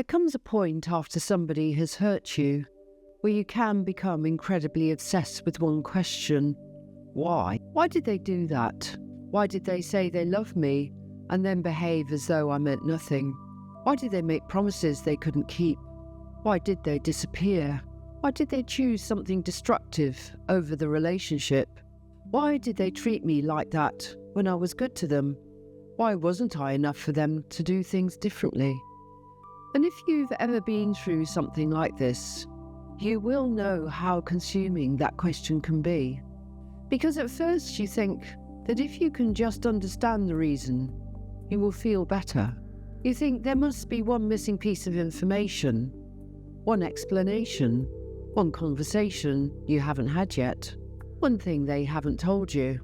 There comes a point after somebody has hurt you where you can become incredibly obsessed with one question. Why? Why did they do that? Why did they say they love me and then behave as though I meant nothing? Why did they make promises they couldn't keep? Why did they disappear? Why did they choose something destructive over the relationship? Why did they treat me like that when I was good to them? Why wasn't I enough for them to do things differently? And if you've ever been through something like this, you will know how consuming that question can be. Because at first you think that if you can just understand the reason, you will feel better. You think there must be one missing piece of information, one explanation, one conversation you haven't had yet, one thing they haven't told you,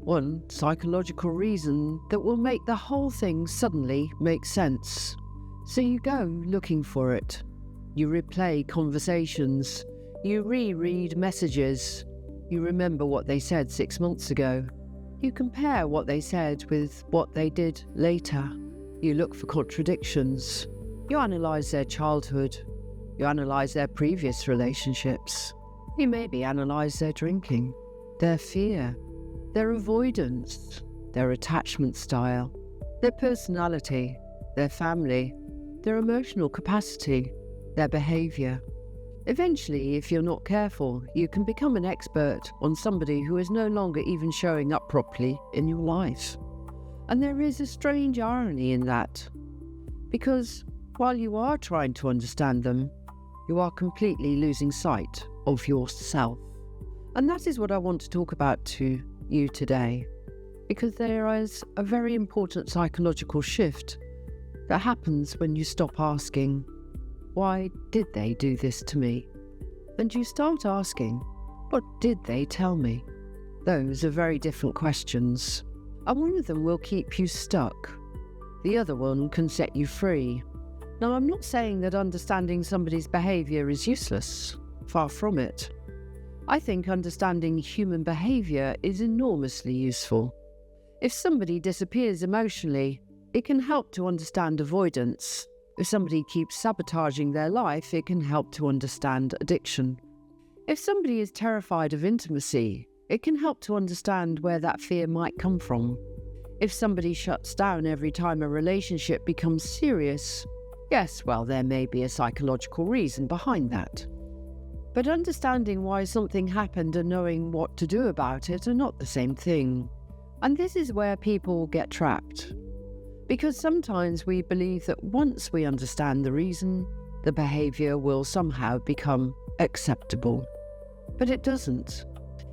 one psychological reason that will make the whole thing suddenly make sense. So you go looking for it. You replay conversations. You reread messages. You remember what they said 6 months ago. You compare what they said with what they did later. You look for contradictions. You analyse their childhood. You analyse their previous relationships. You maybe analyse their drinking, their fear, their avoidance, their attachment style, their personality, their family, their emotional capacity, their behaviour. Eventually, if you're not careful, you can become an expert on somebody who is no longer even showing up properly in your life. And there is a strange irony in that, because while you are trying to understand them, you are completely losing sight of yourself. And that is what I want to talk about to you today, because there is a very important psychological shift that happens when you stop asking, why did they do this to me? And you start asking, what did they tell me? Those are very different questions, and one of them will keep you stuck. The other one can set you free. Now, I'm not saying that understanding somebody's behaviour is useless. Far from it. I think understanding human behaviour is enormously useful. If somebody disappears emotionally, it can help to understand avoidance. If somebody keeps sabotaging their life, it can help to understand addiction. If somebody is terrified of intimacy, it can help to understand where that fear might come from. If somebody shuts down every time a relationship becomes serious, yes, well, there may be a psychological reason behind that. But understanding why something happened and knowing what to do about it are not the same thing. And this is where people get trapped. Because sometimes we believe that once we understand the reason, the behaviour will somehow become acceptable. But it doesn't.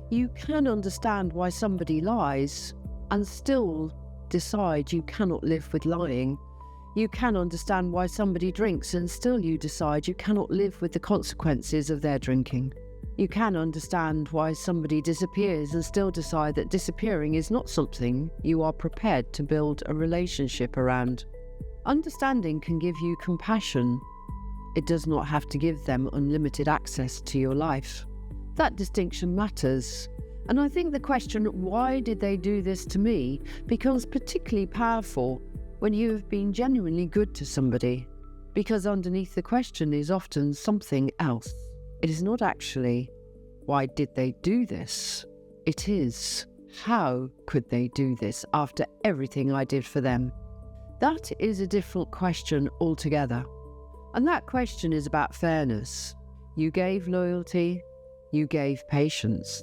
You can understand why somebody lies and still decide you cannot live with lying. You can understand why somebody drinks and still you decide you cannot live with the consequences of their drinking. You can understand why somebody disappears and still decide that disappearing is not something you are prepared to build a relationship around. Understanding can give you compassion. It does not have to give them unlimited access to your life. That distinction matters. And I think the question, why did they do this to me, becomes particularly powerful when you have been genuinely good to somebody. Because underneath the question is often something else. It is not actually, why did they do this? It is, how could they do this after everything I did for them? That is a different question altogether. And that question is about fairness. You gave loyalty, you gave patience,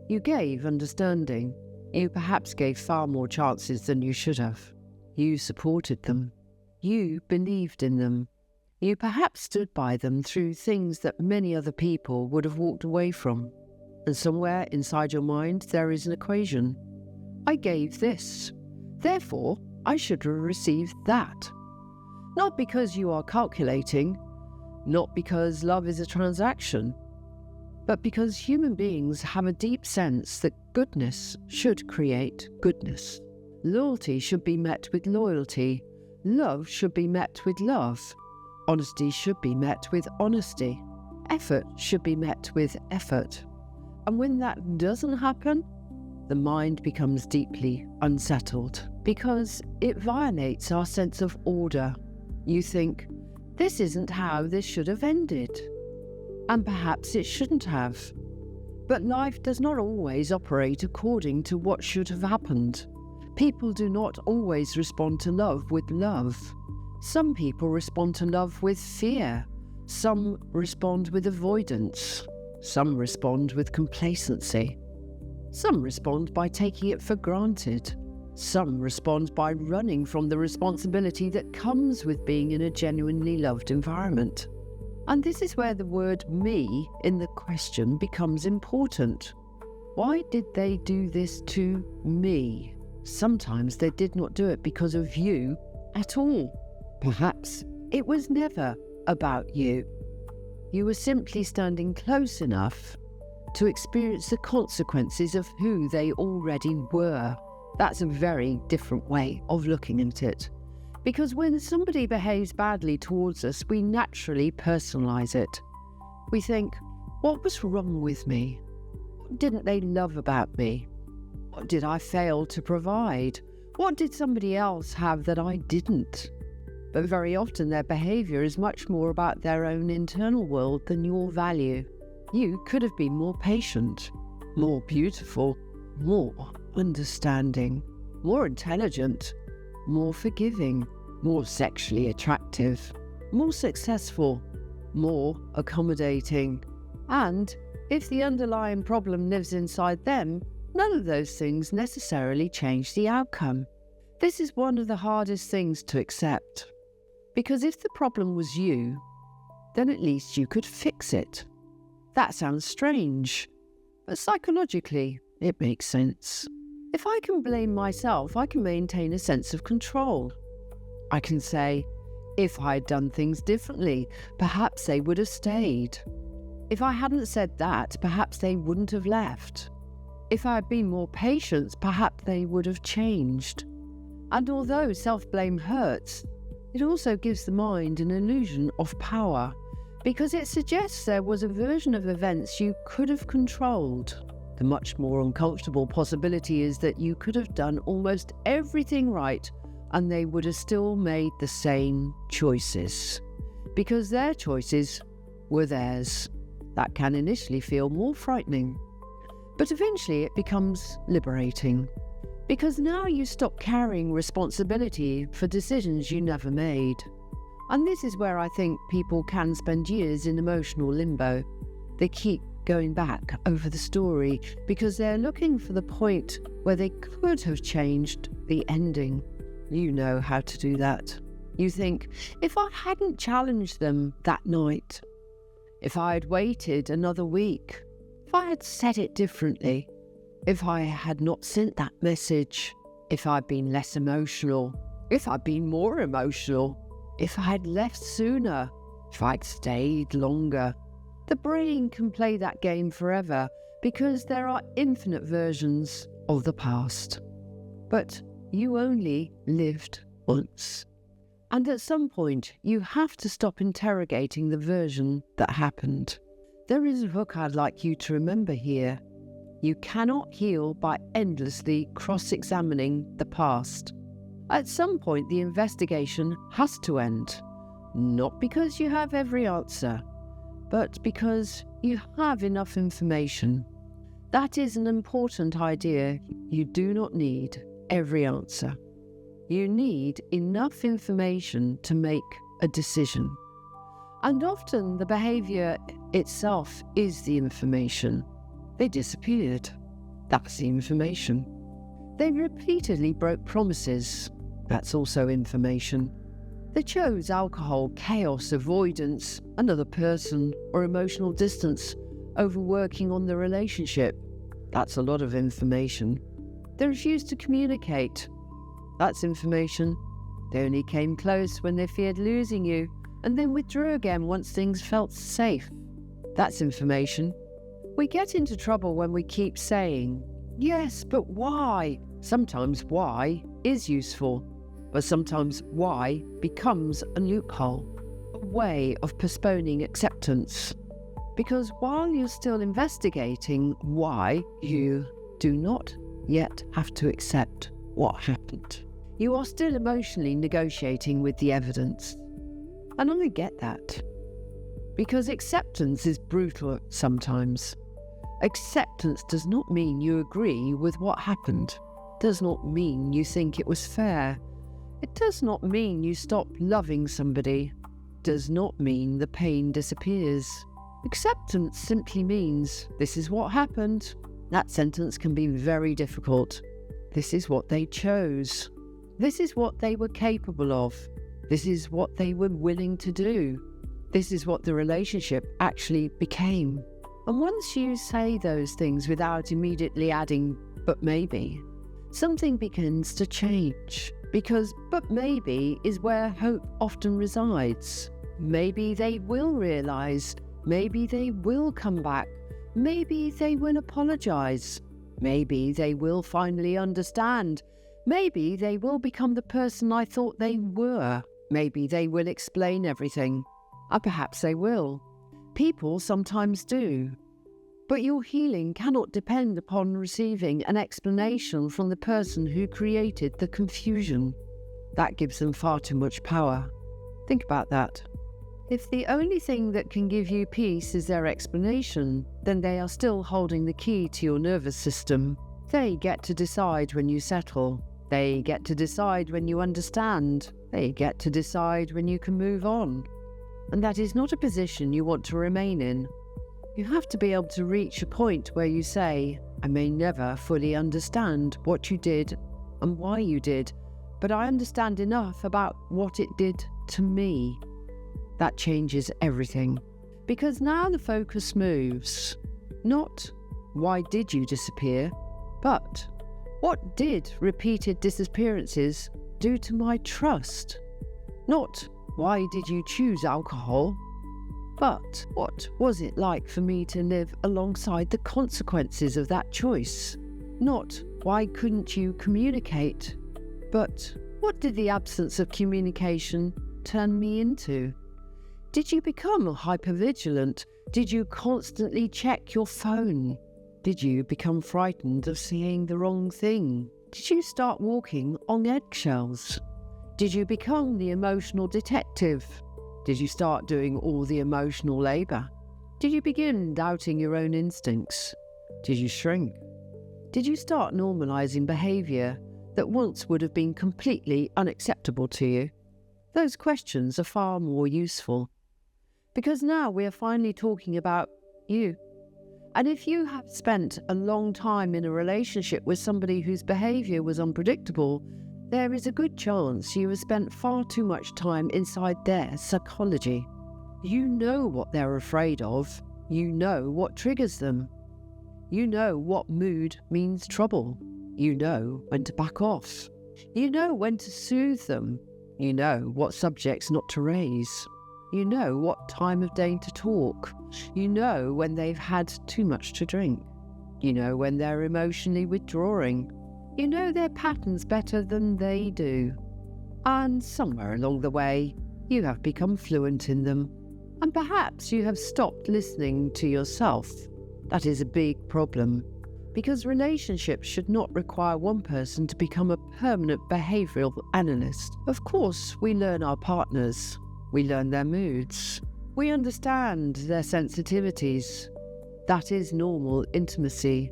you gave understanding. You perhaps gave far more chances than you should have. You supported them. You believed in them. You perhaps stood by them through things that many other people would have walked away from. And somewhere inside your mind there is an equation. I gave this. Therefore, I should have received that. Not because you are calculating, not because love is a transaction, but because human beings have a deep sense that goodness should create goodness. Loyalty should be met with loyalty. Love should be met with love. Honesty should be met with honesty. Effort should be met with effort. And when that doesn't happen, the mind becomes deeply unsettled because it violates our sense of order. You think, This isn't how this should have ended. And perhaps it shouldn't have. But life does not always operate according to what should have happened. People do not always respond to love with love. Some people respond to love with fear. Some respond with avoidance. Some respond with complacency. Some respond by taking it for granted. Some respond by running from the responsibility that comes with being in a genuinely loved environment. And this is where the word me in the question becomes important. Why did they do this to me? Sometimes they did not do it because of you at all. Perhaps it was never about you. You were simply standing close enough to experience the consequences of who they already were. That's a very different way of looking at it. Because when somebody behaves badly towards us, we naturally personalise it. We think, what was wrong with me? What didn't they love about me? What did I fail to provide? What did somebody else have that I didn't? But very often their behaviour is much more about their own internal world than your value. You could have been more patient, more beautiful, more understanding, more intelligent, more forgiving, more sexually attractive, more successful, more accommodating. And if the underlying problem lives inside them, none of those things necessarily change the outcome. This is one of the hardest things to accept. Because if the problem was you, then at least you could fix it. That sounds strange, but psychologically, it makes sense. If I can blame myself, I can maintain a sense of control. I can say, if I had done things differently, perhaps they would have stayed. If I hadn't said that, perhaps they wouldn't have left. If I had been more patient, perhaps they would have changed. And although self-blame hurts, it also gives the mind an illusion of power, because it suggests there was a version of events you could have controlled. The much more uncomfortable possibility is that you could have done almost everything right and they would have still made the same choices. Because their choices were theirs. That can initially feel more frightening. But eventually it becomes liberating. Because now you stop carrying responsibility for decisions you never made. And this is where I think people can spend years in emotional limbo. They keep going back over the story because they're looking for the point where they could have changed the ending. You know how to do that. You think, if I hadn't challenged them that night, if I had waited another week, if I had said it differently, if I had not sent that message, if I'd been less emotional, if I'd been more emotional, if I had left sooner, if I'd stayed longer. The brain can play that game forever because there are infinite versions of the past. But you only lived once. And at some point, you have to stop interrogating the version that happened. There is a hook I'd like you to remember here. You cannot heal by endlessly cross-examining the past. At some point, the investigation has to end. Not because you have every answer, but because you have enough information. That is an important idea. You do not need every answer. You need enough information to make a decision. And often the behaviour itself is the information. They disappeared. That's the information. They repeatedly broke promises. That's also information. They chose alcohol, chaos, avoidance, another person, or emotional distance over working on the relationship. That's a lot of information. They refused to communicate. That's information. They only came close when they feared losing you, and then withdrew again once things felt safe. That's information. We get into trouble when we keep saying, yes, but why? Sometimes why is useful, but sometimes why becomes a loophole, a way of postponing acceptance. Because while you're still investigating why, you do not yet have to accept what happened. You are still emotionally negotiating with the evidence. And I get that. Because acceptance is brutal sometimes. Acceptance does not mean you agree with what happened. Does not mean you think it was fair. It does not mean you stop loving somebody. Does not mean the pain disappears. Acceptance simply means this is what happened. That sentence can be very difficult. This is what they chose. This is what they were capable of. This is what they were willing to do. This is what the relationship actually became. And once you say those things without immediately adding, but maybe, something begins to change. Because but maybe is where hope often resides. Maybe they will realise. Maybe they will come back. Maybe they will apologise. Maybe they will finally understand. Maybe they will become the person I thought they were. Maybe they will explain everything. Or perhaps they will. People sometimes do. But your healing cannot depend upon receiving an explanation from the person who created the confusion. That gives them far too much power. Think about that. If the only thing that can give you peace is their explanation, then they are still holding the key to your nervous system. They get to decide when you settle. They get to decide when you understand. They get to decide when you can move on. And that is not a position you want to remain in. You have to be able to reach a point where you say, I may never fully understand what you did and why you did, but I understand enough about what it did to me. That changes everything. Because now the focus moves. Not, why did you disappear? But, what did repeated disappearances do to my trust? Not, why did you choose alcohol? But, what was it like for me to live alongside the consequences of that choice? Not, why couldn't you communicate? But, what did the absence of communication turn me into? Did you become hypervigilant? Did you constantly check your phone? Did you become frightened of seeing the wrong thing? Did you start walking on eggshells? Did you become the emotional detective? Did you start doing all the emotional labour? Did you begin doubting your own instincts? Did you shrink? Did you start normalising behaviour that once would have been completely unacceptable to you? Those questions are far more useful. Because now we are finally talking about you. And if you have spent a long time in a relationship with somebody whose behaviour was unpredictable, there is a good chance you have spent far too much time inside their psychology. You know what they're afraid of. You know what triggers them. You know what mood means trouble. You know when to back off. You know when to soothe them. You know what subjects not to raise. You know what time of day to talk. You know when they've had too much to drink. You know when they're emotionally withdrawing. You know their patterns better than they do. And somewhere along the way, you have become fluent in them. And perhaps you have stopped listening to yourself. That is a big problem. Because relationships should not require one person to become a permanent behavioural analyst. Of course, we learn our partners. We learn their moods. We understand their sensitivities. That is normal intimacy.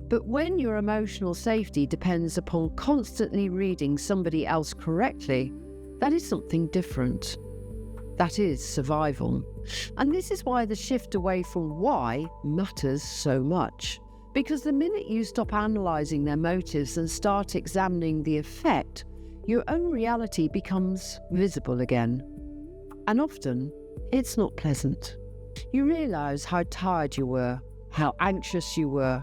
But when your emotional safety depends upon constantly reading somebody else correctly, that is something different. That is survival. And this is why the shift away from why matters so much. Because the minute you stop analysing their motives and start examining the effect, your own reality becomes visible again. And often, it's not pleasant. You realise how tired you were, how anxious you were,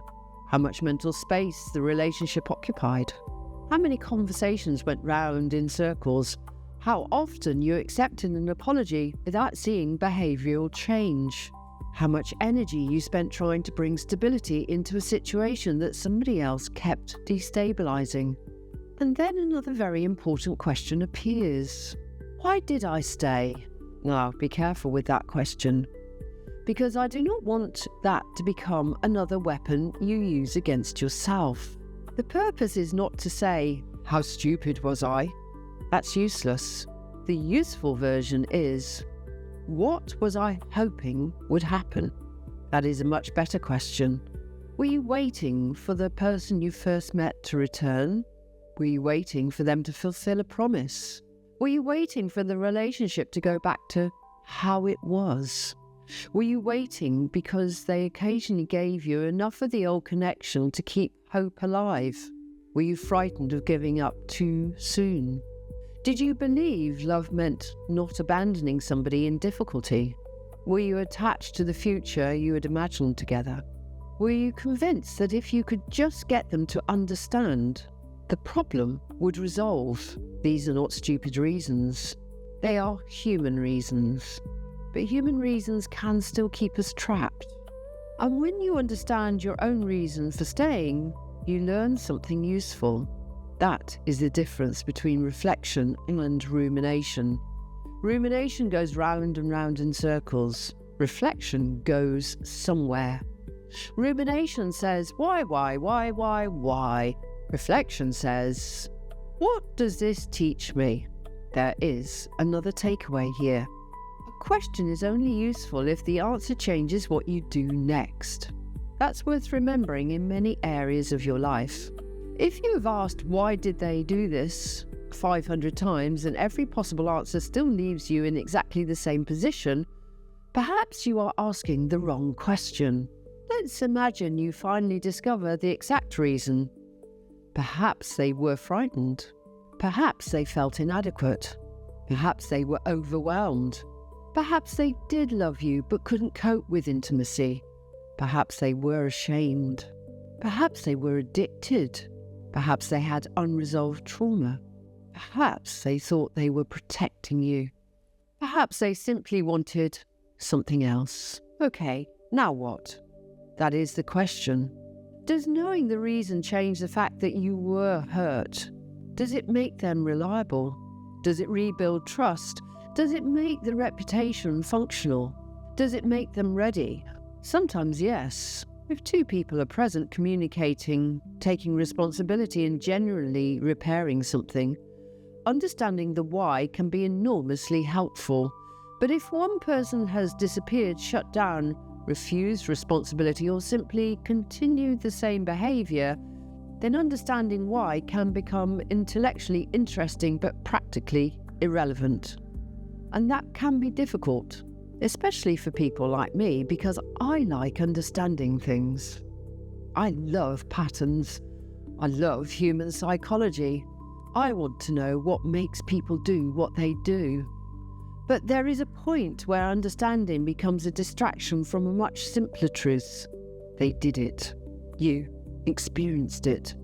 how much mental space the relationship occupied, how many conversations went round in circles, how often you accepted an apology without seeing behavioural change, how much energy you spent trying to bring stability into a situation that somebody else kept destabilising. And then another very important question appears. Why did I stay? Now, be careful with that question. Because I do not want that to become another weapon you use against yourself. The purpose is not to say, how stupid was I? That's useless. The useful version is, what was I hoping would happen? That is a much better question. Were you waiting for the person you first met to return? Were you waiting for them to fulfill a promise? Were you waiting for the relationship to go back to how it was? Were you waiting because they occasionally gave you enough of the old connection to keep hope alive? Were you frightened of giving up too soon? Did you believe love meant not abandoning somebody in difficulty? Were you attached to the future you had imagined together? Were you convinced that if you could just get them to understand, the problem would resolve? These are not stupid reasons. They are human reasons. But human reasons can still keep us trapped. And when you understand your own reason for staying, you learn something useful. That is the difference between reflection and rumination. Rumination goes round and round in circles. Reflection goes somewhere. Rumination says, why? Reflection says, what does this teach me? There is another takeaway here. A question is only useful if the answer changes what you do next. That's worth remembering in many areas of your life. If you have asked why did they do this 500 times and every possible answer still leaves you in exactly the same position, perhaps you are asking the wrong question. Let's imagine you finally discover the exact reason. Perhaps they were frightened. Perhaps they felt inadequate. Perhaps they were overwhelmed. Perhaps they did love you but couldn't cope with intimacy. Perhaps they were ashamed. Perhaps they were addicted. Perhaps they had unresolved trauma. Perhaps they thought they were protecting you. Perhaps they simply wanted something else. Okay, now what? That is the question. Does knowing the reason change the fact that you were hurt? Does it make them reliable? Does it rebuild trust? Does it make the reputation functional? Does it make them ready? Sometimes yes. If two people are present, communicating, taking responsibility and genuinely repairing something, understanding the why can be enormously helpful. But if one person has disappeared, shut down, refused responsibility, or simply continued the same behaviour, then understanding why can become intellectually interesting but practically irrelevant. And that can be difficult, especially for people like me, because I like understanding things. I love patterns. I love human psychology. I want to know what makes people do what they do. But there is a point where understanding becomes a distraction from a much simpler truth. They did it. You experienced it.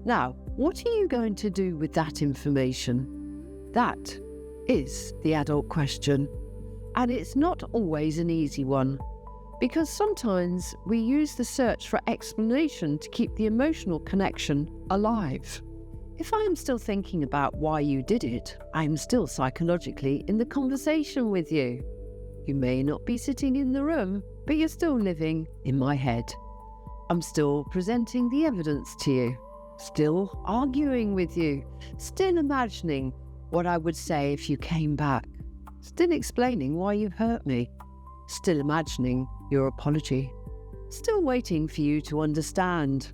Now, what are you going to do with that information? That is the adult question. And it's not always an easy one, because sometimes we use the search for explanation to keep the emotional connection alive. If I am still thinking about why you did it, I am still psychologically in the conversation with you. You may not be sitting in the room, but you're still living in my head. I'm still presenting the evidence to you, still arguing with you, still imagining what I would say if you came back, still explaining why you hurt me, still imagining your apology, still waiting for you to understand.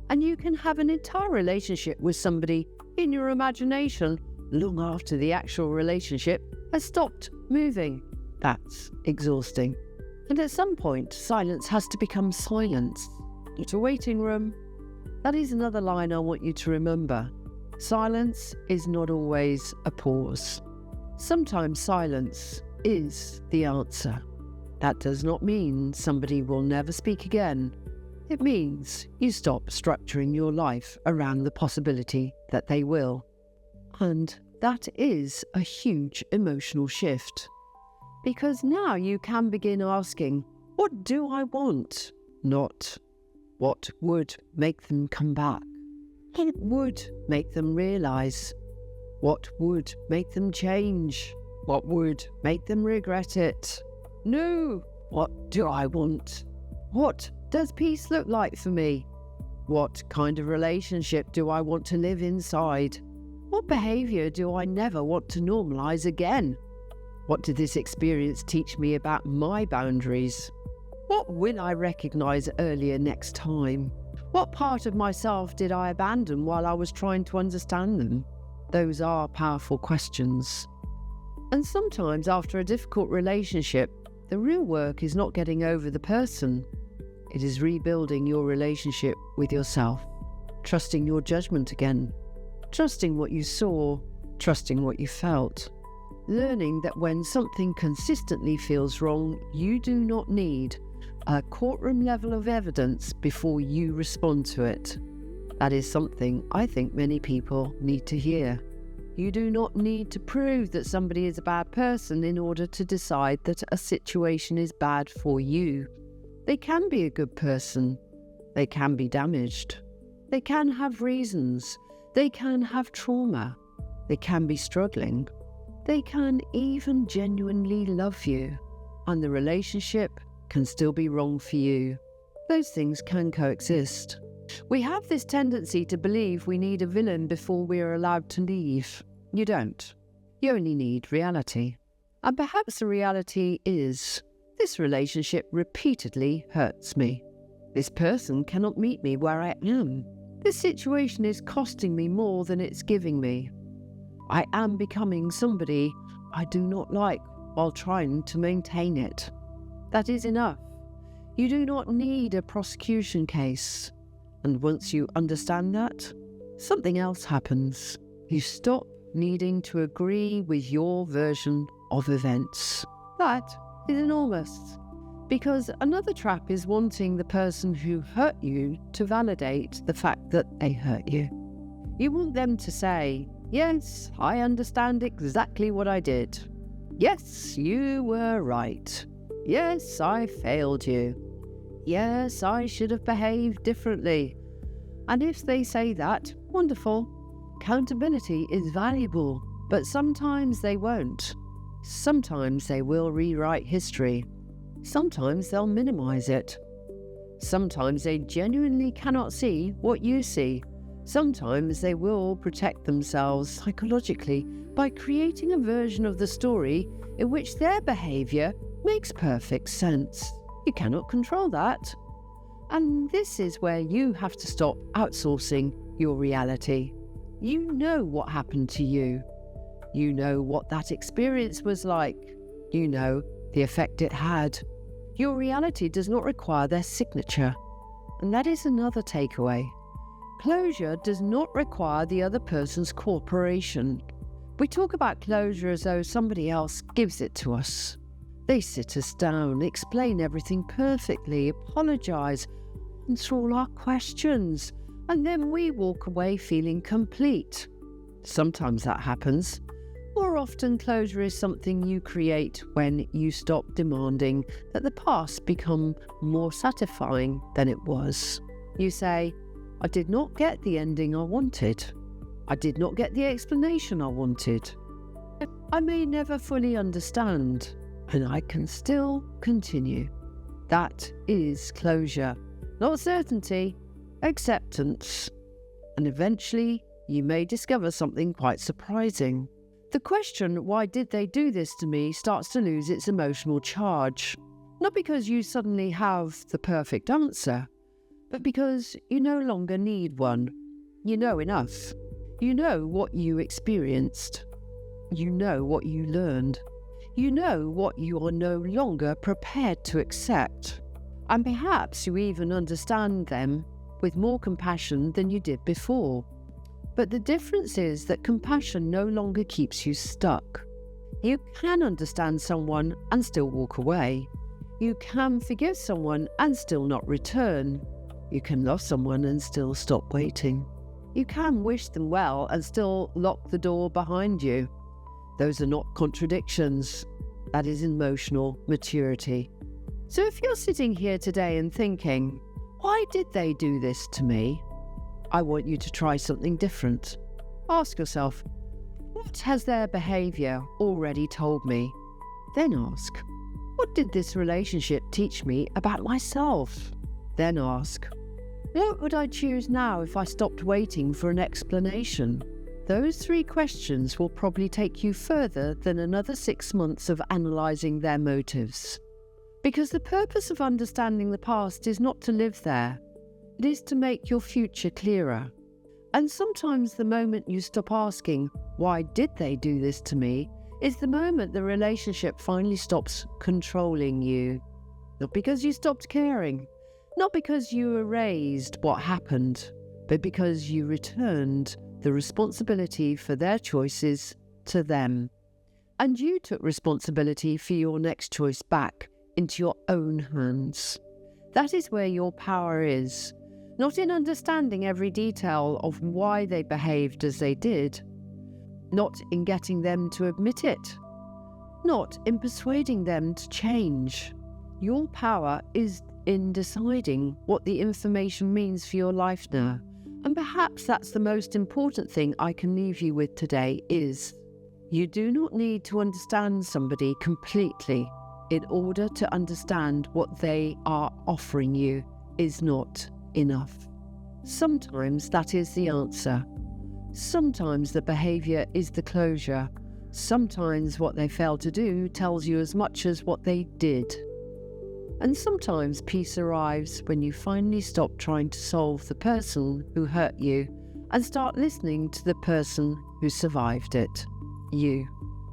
And you can have an entire relationship with somebody in your imagination long after the actual relationship has stopped moving. That's exhausting. And at some point, silence has to become silence, not a waiting room. That is another line I want you to remember. Silence is not always a pause. Sometimes silence is the answer. That does not mean somebody will never speak again. It means you stop structuring your life around the possibility that they will. And that is a huge emotional shift. Because now you can begin asking, what do I want? Not what would make them come back. What would make them realise? What would make them change? What would make them regret it? No, what do I want? What does peace look like for me? What kind of relationship do I want to live inside? What behaviour do I never want to normalise again? What did this experience teach me about my boundaries? What will I recognise earlier next time? What part of myself did I abandon while I was trying to understand them? Those are powerful questions. And sometimes after a difficult relationship, the real work is not getting over the person. It is rebuilding your relationship with yourself, trusting your judgment again, trusting what you saw, trusting what you felt, learning that when something consistently feels wrong, you do not need a courtroom level of evidence before you respond to it. That is something I think many people need to hear. You do not need to prove that somebody is a bad person in order to decide that a situation is bad for you. They can be a good person. They can be damaged. They can have reasons. They can have trauma. They can be struggling. They can even genuinely love you. And the relationship can still be wrong for you. Those things can coexist. We have this tendency to believe we need a villain before we are allowed to leave. You don't. You only need reality. And perhaps the reality is, this relationship repeatedly hurts me. This person cannot meet me where I am. This situation is costing me more than it's giving me. I am becoming somebody I do not like while trying to maintain it. That is enough. You do not need a prosecution case. And once you understand that, something else happens. You stop needing to agree with your version of events. That is enormous. Because another trap is wanting the person who hurt you to validate the fact that they hurt you. You want them to say, yes, I understand exactly what I did. Yes, you were right. Yes, I failed you. Yes, I should have behaved differently. And if they say that, wonderful. Accountability is valuable, but sometimes they won't. Sometimes they will rewrite history. Sometimes they'll minimize it. Sometimes they genuinely cannot see what you see. Sometimes they will protect themselves psychologically by creating a version of the story in which their behaviour makes perfect sense. You cannot control that. And this is where you have to stop outsourcing your reality. You know what happened to you. You know what that experience was like. You know the effect it had. Your reality does not require their signature. And that is another takeaway. Closure does not require the other person's cooperation. We talk about closure as though somebody else gives it to us. They sit us down, explain everything perfectly, apologise, answer all our questions, and then we walk away feeling complete. Sometimes that happens. More often, closure is something you create when you stop demanding that the past become more satisfying than it was. You say, I did not get the ending I wanted. I did not get the explanation I wanted. I may never fully understand, and I can still continue. That is closure. Not certainty, acceptance. And eventually, you may discover something quite surprising. The question, why did they do this to me, starts to lose its emotional charge. Not because you suddenly have the perfect answer, but because you no longer need one. You know enough. You know what you experienced. You know what you learned. You know what you are no longer prepared to accept. And perhaps you even understand them with more compassion than you did before. But the difference is that compassion no longer keeps you stuck. You can understand someone and still walk away. You can forgive someone and still not return. You can love someone and still stop waiting. You can wish them well and still lock the door behind you. Those are not contradictions. That is emotional maturity. So if you're sitting here today and thinking, why did they do this to me? I want you to try something different. Ask yourself, what has their behaviour already told me? Then ask, what did this relationship teach me about myself? Then ask, what would I choose now if I stopped waiting for an explanation? Those 3 questions will probably take you further than another 6 months of analysing their motives. Because the purpose of understanding the past is not to live there, it is to make your future clearer. And sometimes the moment you stop asking, why did they do this to me, is the moment the relationship finally stops controlling you. Not because you stopped caring, not because you erased what happened, but because you returned the responsibility for their choices to them. And you took responsibility for your next choice back into your own hands. That is where your power is, not in understanding every detail of why they behaved as they did, not in getting them to admit it, not in persuading them to change. Your power is in deciding what the information means for your life now. And perhaps that's the most important thing I can leave you with today is, you do not need to understand somebody completely in order to understand what they are offering you is not enough. Sometimes that is the answer. Sometimes the behaviour is the closure. Sometimes what they failed to do tells you as much as what they did. And sometimes peace arrives when you finally stop trying to solve the person who hurt you and start listening to the person who survived it, you.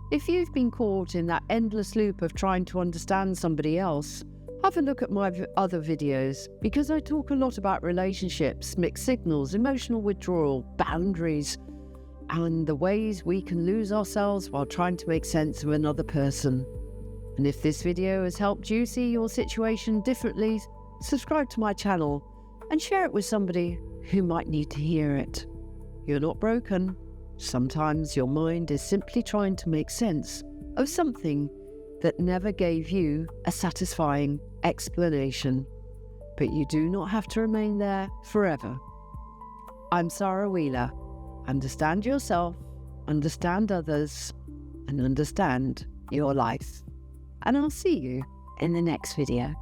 If you've been caught in that endless loop of trying to understand somebody else, have a look at my other videos, because I talk a lot about relationships, mixed signals, emotional withdrawal, boundaries, and the ways we can lose ourselves while trying to make sense of another person. And if this video has helped you see your situation differently, subscribe to my channel and share it with somebody who might need to hear it. You're not broken. Sometimes your mind is simply trying to make sense of something that never gave you a satisfying explanation. But you do not have to remain there forever. I'm Sarah Wheeler. Understand yourself, understand others, and understand your life. And I'll see you in the next video.